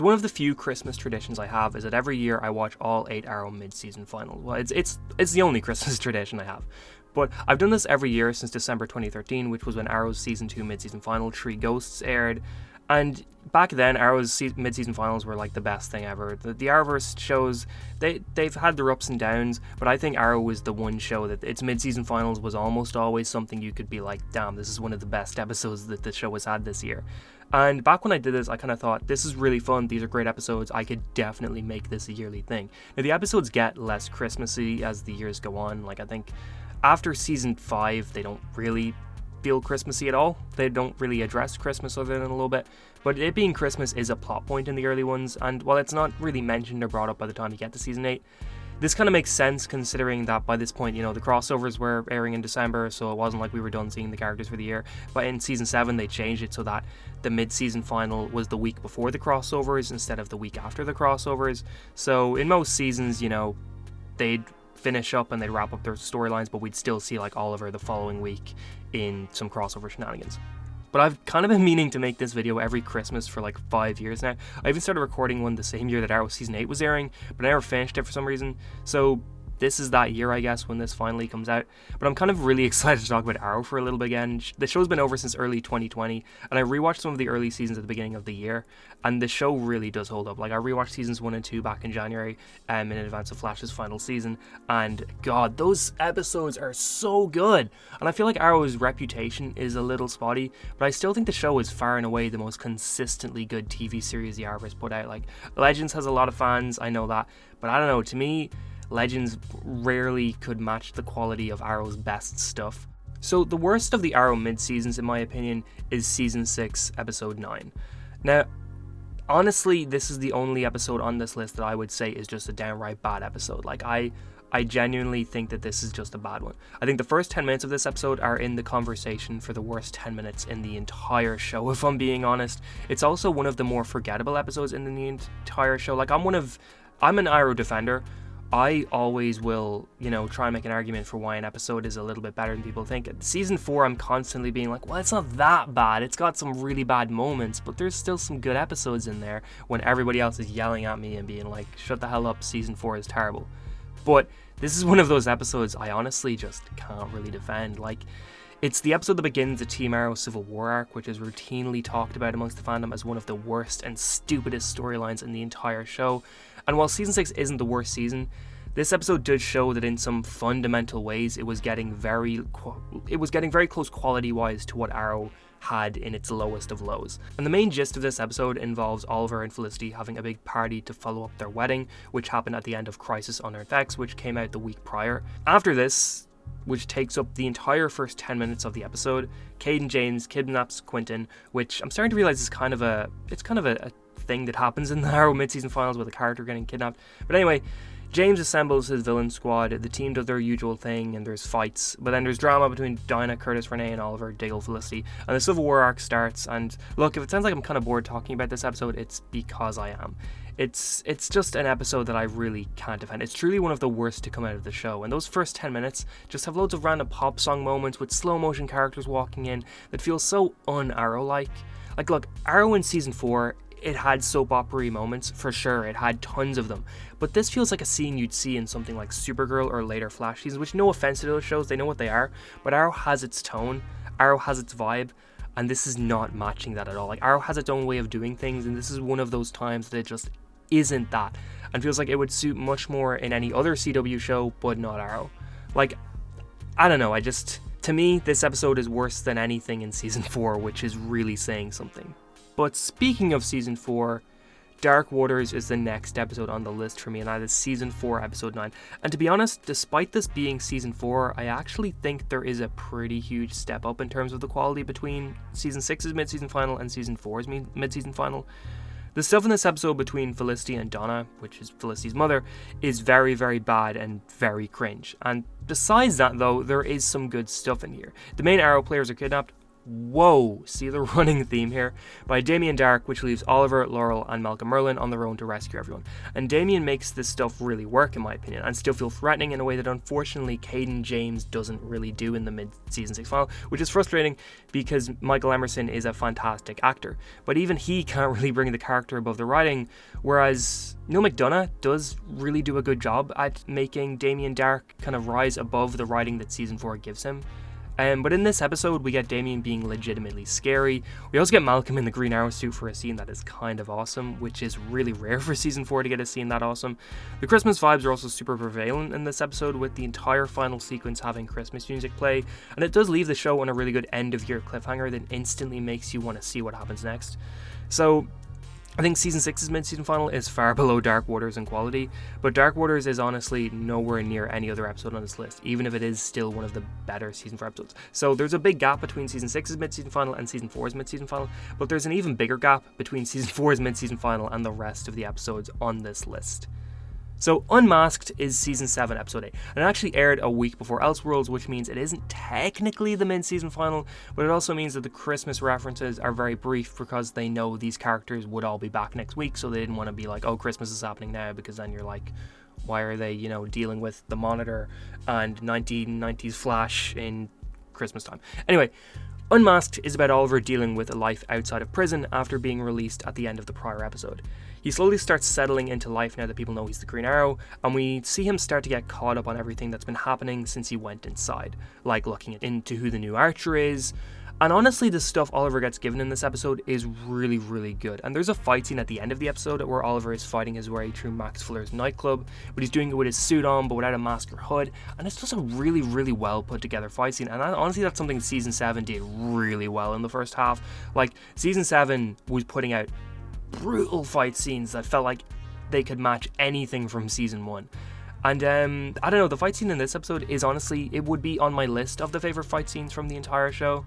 So one of the few Christmas traditions I have is that every year I watch all 8 Arrow mid-season finals. Well, it's the only Christmas tradition I have. But I've done this every year since December 2013, which was when Arrow's Season 2 mid-season final, Three Ghosts, aired. And back then, Arrow's mid-season finals were like the best thing ever. The Arrowverse shows, they've had their ups and downs, but I think Arrow was the one show that its mid-season finals was almost always something you could be like, damn, this is one of the best episodes that the show has had this year. And back when I did this, I kind of thought, this is really fun, these are great episodes, I could definitely make this a yearly thing. Now, the episodes get less Christmassy as the years go on. Like, I think after season 5, they don't really feel Christmassy at all. They don't really address Christmas other than a little bit. But it being Christmas is a plot point in the early ones, and while it's not really mentioned or brought up by the time you get to season 8, this kind of makes sense considering that by this point, the crossovers were airing in December, so it wasn't like we were done seeing the characters for the year. But in season 7, they changed it so that the mid-season final was the week before the crossovers instead of the week after the crossovers. So in most seasons, they'd finish up and they'd wrap up their storylines, but we'd still see like Oliver the following week in some crossover shenanigans. But I've kind of been meaning to make this video every Christmas for like 5 years now. I even started recording one the same year that Arrow Season 8 was airing, but I never finished it for some reason. So this is that year, I guess, when this finally comes out. But I'm kind of really excited to talk about Arrow for a little bit again. The show's been over since early 2020, and I rewatched some of the early seasons at the beginning of the year, and the show really does hold up. Like, I rewatched seasons 1 and 2 back in January, in advance of Flash's final season, and God, those episodes are so good. And I feel like Arrow's reputation is a little spotty, but I still think the show is far and away the most consistently good TV series the Arrowverse put out. Like, Legends has a lot of fans, I know that, but I don't know, to me, Legends rarely could match the quality of Arrow's best stuff. So the worst of the Arrow mid-seasons, in my opinion, is Season 6, Episode 9. Now, honestly, this is the only episode on this list that I would say is just a downright bad episode. Like, I genuinely think that this is just a bad one. I think the first 10 minutes of this episode are in the conversation for the worst 10 minutes in the entire show, if I'm being honest. It's also one of the more forgettable episodes in the entire show. Like, I'm an Arrow defender. I always will, try and make an argument for why an episode is a little bit better than people think. Season 4, I'm constantly being like, well, it's not that bad. It's got some really bad moments, but there's still some good episodes in there when everybody else is yelling at me and being like, shut the hell up, Season 4 is terrible. But this is one of those episodes I honestly just can't really defend. Like, it's the episode that begins the Team Arrow Civil War arc, which is routinely talked about amongst the fandom as one of the worst and stupidest storylines in the entire show. And while Season 6 isn't the worst season, this episode did show that in some fundamental ways it was getting very close quality-wise to what Arrow had in its lowest of lows. And the main gist of this episode involves Oliver and Felicity having a big party to follow up their wedding, which happened at the end of Crisis on Earth X, which came out the week prior. After this, which takes up the entire first 10 minutes of the episode, Cade and James kidnaps Quentin, which I'm starting to realize is kind of a thing that happens in the Arrow mid-season finals with a character getting kidnapped. But anyway, James assembles his villain squad, the team does their usual thing, and there's fights, but then there's drama between Dinah, Curtis, Renee, and Oliver, Diggle, Felicity, and the Civil War arc starts. And look, if it sounds like I'm kind of bored talking about this episode, it's because I am. It's just an episode that I really can't defend. It's truly one of the worst to come out of the show, and those first 10 minutes just have loads of random pop song moments with slow motion characters walking in that feel so un-Arrow-like. Like, look, Arrow in Season 4, it had soap opera-y moments, for sure, it had tons of them, but this feels like a scene you'd see in something like Supergirl or later Flash seasons, which, no offense to those shows, they know what they are, but Arrow has its tone, Arrow has its vibe, and this is not matching that at all. Like, Arrow has its own way of doing things, and this is one of those times that it just isn't that, and feels like it would suit much more in any other CW show, but not Arrow. Like, I don't know, to me, this episode is worse than anything in Season 4, which is really saying something. But speaking of Season 4, Dark Waters is the next episode on the list for me, and that is Season 4, Episode 9. And to be honest, despite this being Season 4, I actually think there is a pretty huge step up in terms of the quality between Season 6's mid-season final and Season 4's mid-season final. The stuff in this episode between Felicity and Donna, which is Felicity's mother, is very, very bad and very cringe. And besides that, though, there is some good stuff in here. The main Arrow players are kidnapped. Whoa, see the running theme here? By Damien Darhk, which leaves Oliver, Laurel, and Malcolm Merlyn on their own to rescue everyone. And Damien makes this stuff really work, in my opinion, and still feel threatening in a way that unfortunately Caden James doesn't really do in the mid-season 6 final, which is frustrating because Michael Emerson is a fantastic actor, but even he can't really bring the character above the writing, whereas Neil McDonough does really do a good job at making Damien Darhk kind of rise above the writing that season 4 gives him. But in this episode, we get Damien being legitimately scary. We also get Malcolm in the Green Arrow suit for a scene that is kind of awesome, which is really rare for season 4 to get a scene that awesome. The Christmas vibes are also super prevalent in this episode, with the entire final sequence having Christmas music play, and it does leave the show on a really good end-of-year cliffhanger that instantly makes you want to see what happens next. So I think Season 6's mid-season final is far below Dark Waters in quality, but Dark Waters is honestly nowhere near any other episode on this list, even if it is still one of the better Season 4 episodes. So there's a big gap between Season 6's mid-season final and Season 4's mid-season final, but there's an even bigger gap between Season 4's mid-season final and the rest of the episodes on this list. So Unmasked is Season 7, Episode 8, and it actually aired a week before Elseworlds, which means it isn't technically the mid-season final, but it also means that the Christmas references are very brief because they know these characters would all be back next week, so they didn't want to be like, oh, Christmas is happening now, because then you're like, why are they, dealing with the Monitor and 1990s Flash in Christmas time? Anyway, Unmasked is about Oliver dealing with a life outside of prison after being released at the end of the prior episode. He slowly starts settling into life now that people know he's the Green Arrow, and we see him start to get caught up on everything that's been happening since he went inside, like looking into who the new Archer is. And honestly, the stuff Oliver gets given in this episode is really, really good. And there's a fight scene at the end of the episode where Oliver is fighting his way through Max Fuller's nightclub, but he's doing it with his suit on, but without a mask or hood. And it's just a really, really well put together fight scene. And honestly, that's something Season 7 did really well in the first half. Like, Season 7 was putting out brutal fight scenes that felt like they could match anything from Season 1. And I don't know, the fight scene in this episode is honestly, it would be on my list of the favorite fight scenes from the entire show.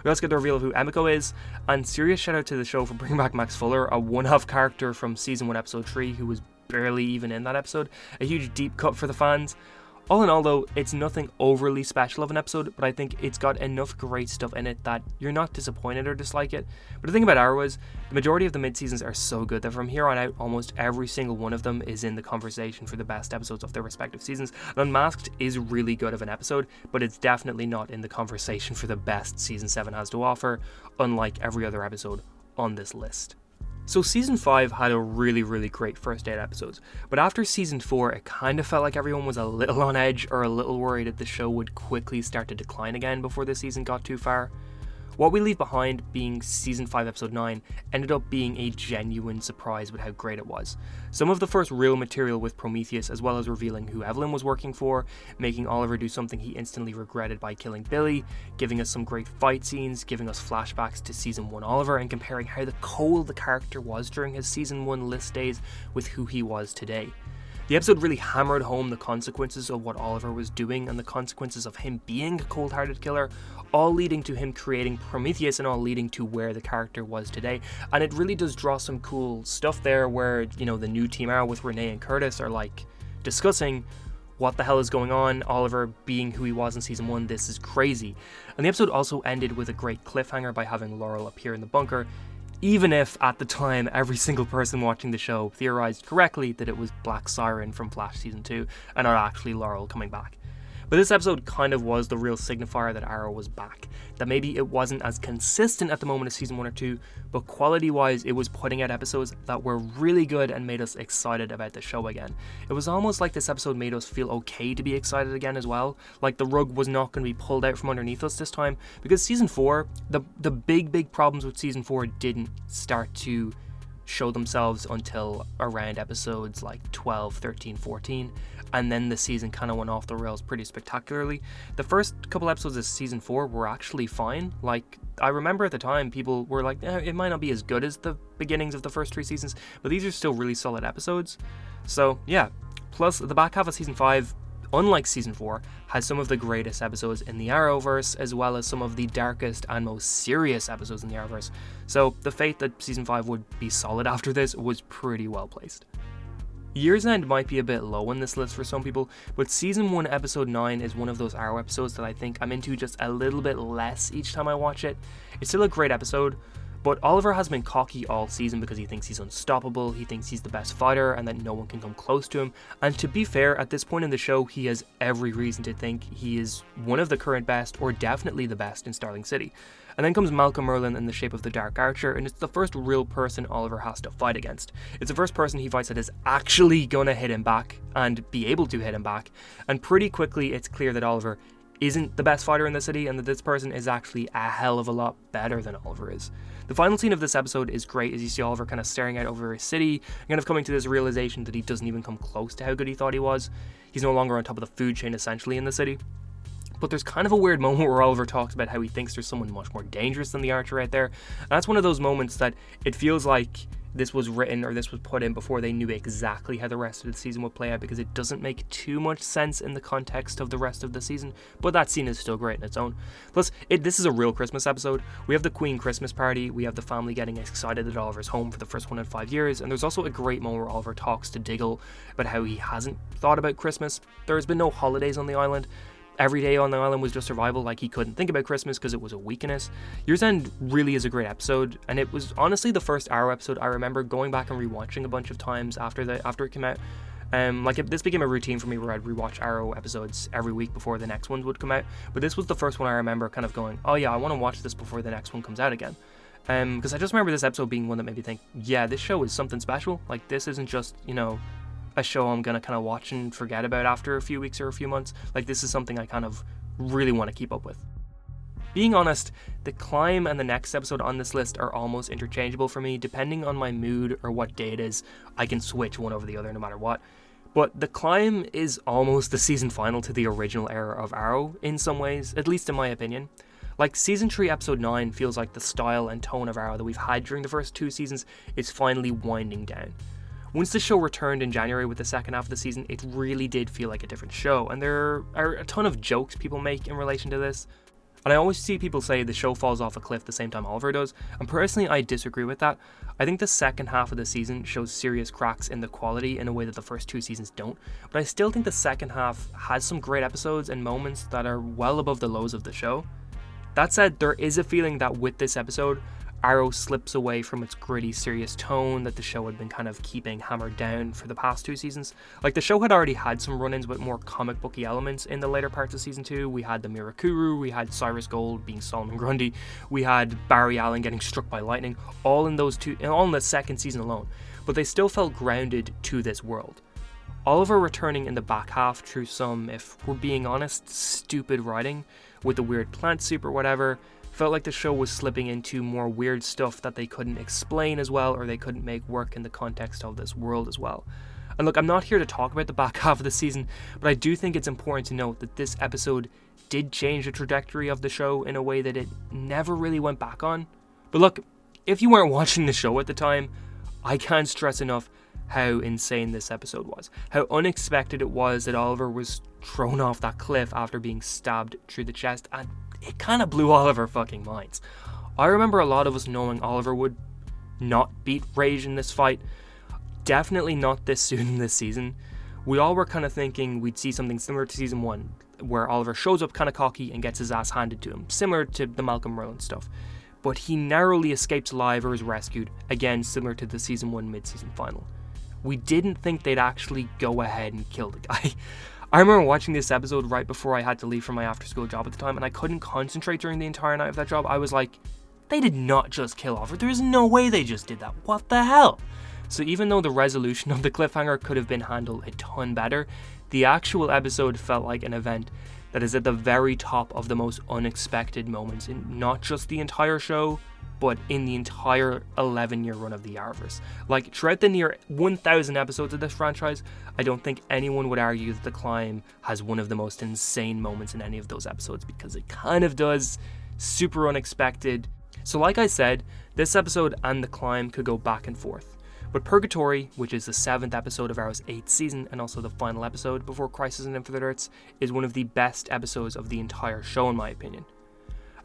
We also get the reveal of who Emiko is, and serious shout out to the show for bringing back Max Fuller, a one-off character from Season 1 Episode 3 who was barely even in that episode. A huge deep cut for the fans. All in all though, it's nothing overly special of an episode, but I think it's got enough great stuff in it that you're not disappointed or dislike it. But the thing about Arrow is, the majority of the mid-seasons are so good that from here on out, almost every single one of them is in the conversation for the best episodes of their respective seasons. And Unmasked is really good of an episode, but it's definitely not in the conversation for the best Season 7 has to offer, unlike every other episode on this list. So Season 5 had a really, really great first 8 episodes, but after Season 4 it kind of felt like everyone was a little on edge or a little worried that the show would quickly start to decline again before the season got too far. What we leave behind, being Season 5 Episode 9, ended up being a genuine surprise with how great it was. Some of the first real material with Prometheus, as well as revealing who Evelyn was working for, making Oliver do something he instantly regretted by killing Billy, giving us some great fight scenes, giving us flashbacks to Season 1 Oliver, and comparing how cold the character was during his Season 1 list days with who he was today. The episode really hammered home the consequences of what Oliver was doing and the consequences of him being a cold-hearted killer, all leading to him creating Prometheus and all leading to where the character was today. And it really does draw some cool stuff there where, the new Team Arrow with Renee and Curtis are like discussing what the hell is going on, Oliver being who he was in Season 1, this is crazy. And the episode also ended with a great cliffhanger by having Laurel appear in the bunker, even if at the time every single person watching the show theorized correctly that it was Black Siren from Flash Season 2 and not actually Laurel coming back. But this episode kind of was the real signifier that Arrow was back, that maybe it wasn't as consistent at the moment as Season 1 or 2, but quality-wise it was putting out episodes that were really good and made us excited about the show again. It was almost like this episode made us feel okay to be excited again as well, like the rug was not going to be pulled out from underneath us this time, because Season 4, the big problems with Season 4 didn't start to show themselves until around episodes like 12, 13, 14, and then the season kind of went off the rails pretty spectacularly. The first couple episodes of Season 4 were actually fine. Like, I remember at the time people were like, it might not be as good as the beginnings of the first 3 seasons, but these are still really solid episodes. So yeah, plus the back half of Season 5, unlike Season 4, has some of the greatest episodes in the Arrowverse, as well as some of the darkest and most serious episodes in the Arrowverse. So the fate that Season 5 would be solid after this was pretty well placed. Year's End might be a bit low on this list for some people, but Season 1 Episode 9 is one of those Arrow episodes that I think I'm into just a little bit less each time I watch it. It's still a great episode, but Oliver has been cocky all season because he thinks he's unstoppable, he thinks he's the best fighter, and that no one can come close to him. And to be fair, at this point in the show, he has every reason to think he is one of the current best, or definitely the best in Starling City. And then comes Malcolm Merlyn in the shape of the Dark Archer, and it's the first real person Oliver has to fight against. It's the first person he fights that is actually gonna hit him back, and be able to hit him back. And pretty quickly, it's clear that Oliver isn't the best fighter in the city, and that this person is actually a hell of a lot better than Oliver is. The final scene of this episode is great, as you see Oliver kind of staring out over his city, and kind of coming to this realization that he doesn't even come close to how good he thought he was. He's no longer on top of the food chain, essentially, in the city. But there's kind of a weird moment where Oliver talks about how he thinks there's someone much more dangerous than the Archer out there. And that's one of those moments that it feels like this was written or this was put in before they knew exactly how the rest of the season would play out, because it doesn't make too much sense in the context of the rest of the season. But that scene is still great in its own. Plus, this is a real Christmas episode. We have the Queen Christmas party, we have the family getting excited that Oliver's home for the first one in 5 years, and there's also a great moment where Oliver talks to Diggle about how he hasn't thought about Christmas. There has been no holidays on the island. Every day on the island was just survival, like he couldn't think about Christmas because it was a weakness. Year's End really is a great episode, and it was honestly the first Arrow episode I remember going back and rewatching a bunch of times after it came out. This became a routine for me where I'd rewatch Arrow episodes every week before the next ones would come out, but this was the first one I remember kind of going, oh yeah, I want to watch this before the next one comes out again. Because I just remember this episode being one that made me think, yeah, this show is something special. Like, this isn't just, a show I'm gonna kind of watch and forget about after a few weeks or a few months. Like, this is something I kind of really want to keep up with. Being honest, The Climb and the next episode on this list are almost interchangeable for me. Depending on my mood or what day it is, I can switch one over the other no matter what. But The Climb is almost the season final to the original era of Arrow in some ways, at least in my opinion. Like, Season 3 Episode 9 feels like the style and tone of Arrow that we've had during the first 2 seasons is finally winding down. Once the show returned in January with the second half of the season, it really did feel like a different show, and there are a ton of jokes people make in relation to this. And I always see people say the show falls off a cliff the same time Oliver does, and personally I disagree with that. I think the second half of the season shows serious cracks in the quality in a way that the first 2 seasons don't, but I still think the second half has some great episodes and moments that are well above the lows of the show. That said, there is a feeling that with this episode, Arrow slips away from its gritty, serious tone that the show had been kind of keeping hammered down for the past 2 seasons. Like, the show had already had some run-ins with more comic booky elements in the later parts of Season 2. We had the Mirakuru, we had Cyrus Gold being Solomon Grundy, we had Barry Allen getting struck by lightning, all in the second season alone. But they still felt grounded to this world. Oliver returning in the back half through some, if we're being honest, stupid writing, with the weird plant soup or whatever, felt like the show was slipping into more weird stuff that they couldn't explain as well, or they couldn't make work in the context of this world as well. And look, I'm not here to talk about the back half of the season, but I do think it's important to note that this episode did change the trajectory of the show in a way that it never really went back on. But look, if you weren't watching the show at the time, I can't stress enough how insane this episode was. How unexpected it was that Oliver was thrown off that cliff after being stabbed through the chest, and it kind of blew all of our fucking minds. I remember a lot of us knowing Oliver would not beat Rage in this fight. Definitely not this soon in this season. We all were kind of thinking we'd see something similar to Season 1, where Oliver shows up kind of cocky and gets his ass handed to him, similar to the Malcolm Merlyn stuff. But he narrowly escapes alive or is rescued, again similar to the Season 1 mid-season final. We didn't think they'd actually go ahead and kill the guy. I remember watching this episode right before I had to leave for my after-school job at the time, and I couldn't concentrate during the entire night of that job. I was like, they did not just kill Oliver. There's no way they just did that. What the hell? So even though the resolution of the cliffhanger could have been handled a ton better, the actual episode felt like an event that is at the very top of the most unexpected moments in not just the entire show, but in the entire 11-year run of the Arrowverse. Like, throughout the near 1,000 episodes of this franchise, I don't think anyone would argue that The Climb has one of the most insane moments in any of those episodes, because it kind of does. Super unexpected. So like I said, this episode and The Climb could go back and forth. But Purgatory, which is the 7th episode of Arrow's 8th season and also the final episode before Crisis on Infinite Earths, is one of the best episodes of the entire show in my opinion.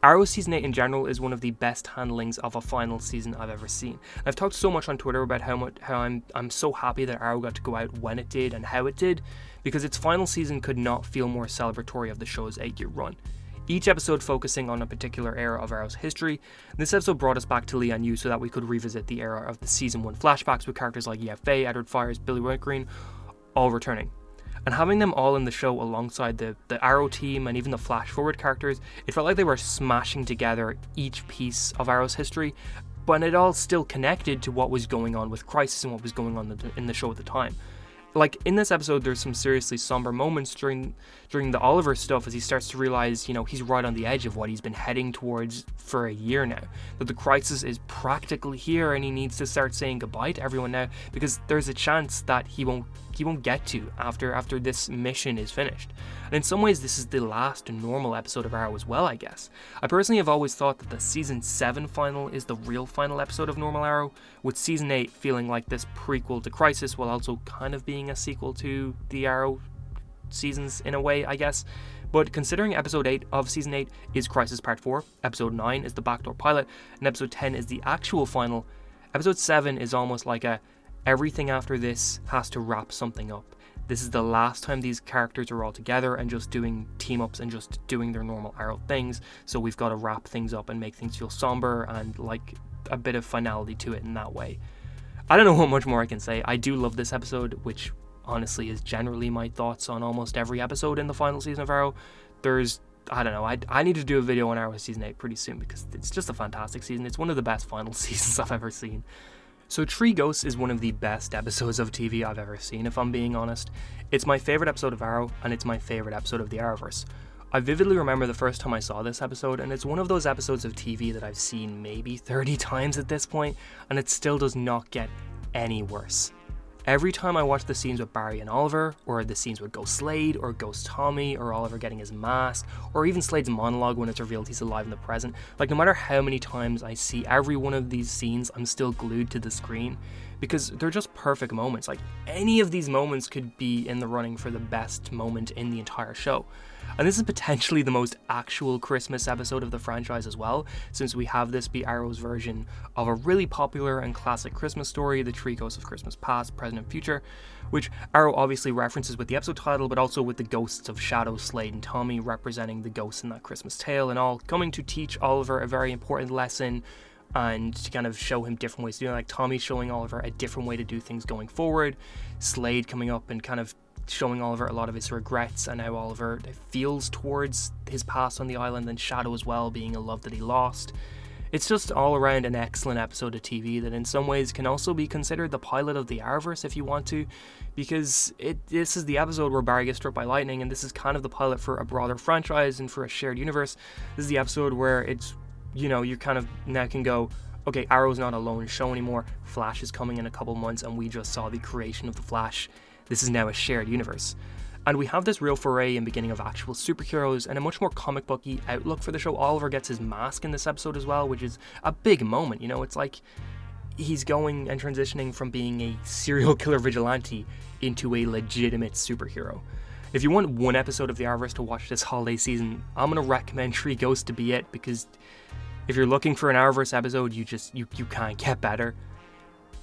Arrow Season 8 in general is one of the best handlings of a final season I've ever seen. I've talked so much on Twitter about how I'm so happy that Arrow got to go out when it did and how it did, because its final season could not feel more celebratory of the show's 8-year run. Each episode focusing on a particular era of Arrow's history. This episode brought us back to Lee and Yu so that we could revisit the era of the Season 1 flashbacks with characters like Ye-Fei, Edward Fires, Billy Wintergreen, all returning. And having them all in the show alongside the Arrow team and even the flash forward characters, it felt like they were smashing together each piece of Arrow's history, but it all still connected to what was going on with Crisis and what was going on in the show at the time. Like, in this episode, there's some seriously somber moments during the Oliver stuff as he starts to realize, he's right on the edge of what he's been heading towards for a year now. That the crisis is practically here and he needs to start saying goodbye to everyone now, because there's a chance that he won't get to after this mission is finished. And in some ways, this is the last normal episode of Arrow as well, I guess. I personally have always thought that the Season 7 final is the real final episode of normal Arrow, with Season 8 feeling like this prequel to Crisis while also kind of being a sequel to the Arrow seasons in a way, I guess. But considering Episode 8 of Season 8 is Crisis Part 4, Episode 9 is the backdoor pilot, and Episode 10 is the actual final, Episode 7 is almost like everything after this has to wrap something up. This is the last time these characters are all together and just doing team-ups and just doing their normal Arrow things, so we've got to wrap things up and make things feel somber and like a bit of finality to it in that way. I don't know what much more I can say. I do love this episode, which honestly is generally my thoughts on almost every episode in the final season of Arrow. I need to do a video on Arrow Season 8 pretty soon because it's just a fantastic season. It's one of the best final seasons I've ever seen. So Tree Ghosts is one of the best episodes of TV I've ever seen, if I'm being honest. It's my favourite episode of Arrow, and it's my favourite episode of the Arrowverse. I vividly remember the first time I saw this episode, and it's one of those episodes of TV that I've seen maybe 30 times at this point, and it still does not get any worse. Every time I watch the scenes with Barry and Oliver, or the scenes with Ghost Slade, or Ghost Tommy, or Oliver getting his mask, or even Slade's monologue when it's revealed he's alive in the present, like no matter how many times I see every one of these scenes, I'm still glued to the screen, because they're just perfect moments. Like, any of these moments could be in the running for the best moment in the entire show. And this is potentially the most actual Christmas episode of the franchise as well, since we have this be Arrow's version of a really popular and classic Christmas story, The Tree Ghosts of Christmas Past, Present and Future, which Arrow obviously references with the episode title, but also with the ghosts of Shadow, Slade and Tommy representing the ghosts in that Christmas tale, and all coming to teach Oliver a very important lesson and to kind of show him different ways to do it. Like Tommy showing Oliver a different way to do things going forward, Slade coming up and kind of showing Oliver a lot of his regrets and how Oliver feels towards his past on the island, and Shadow as well being a love that he lost. It's just all around an excellent episode of TV that in some ways can also be considered the pilot of the Arrowverse if you want to, because this is the episode where Barry gets struck by lightning, and this is kind of the pilot for a broader franchise and for a shared universe. This is the episode where it's, you kind of now can go, okay, Arrow's not a lone show anymore, Flash is coming in a couple months and we just saw the creation of the Flash. This is now a shared universe. And we have this real foray and beginning of actual superheroes and a much more comic booky outlook for the show. Oliver gets his mask in this episode as well, which is a big moment. It's like he's going and transitioning from being a serial killer vigilante into a legitimate superhero. If you want one episode of the Arrowverse to watch this holiday season, I'm going to recommend Tree Ghosts to be it, because if you're looking for an Arrowverse episode, you can't get better.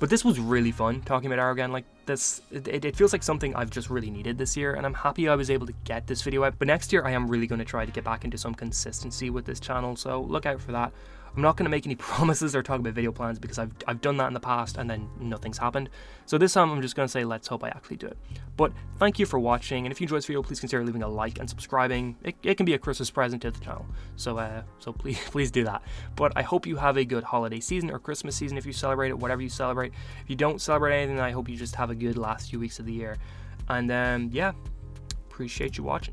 But this was really fun, talking about Arrow again. Like this, it feels like something I've just really needed this year, and I'm happy I was able to get this video out. But next year I am really going to try to get back into some consistency with this channel, so look out for that. I'm not going to make any promises or talk about video plans because I've done that in the past and then nothing's happened. So this time I'm just going to say let's hope I actually do it. But thank you for watching, and if you enjoyed this video, please consider leaving a like and subscribing. It can be a Christmas present to the channel, so please do that. But I hope you have a good holiday season or Christmas season if you celebrate it, whatever you celebrate. If you don't celebrate anything, I hope you just have a good last few weeks of the year. And yeah, appreciate you watching.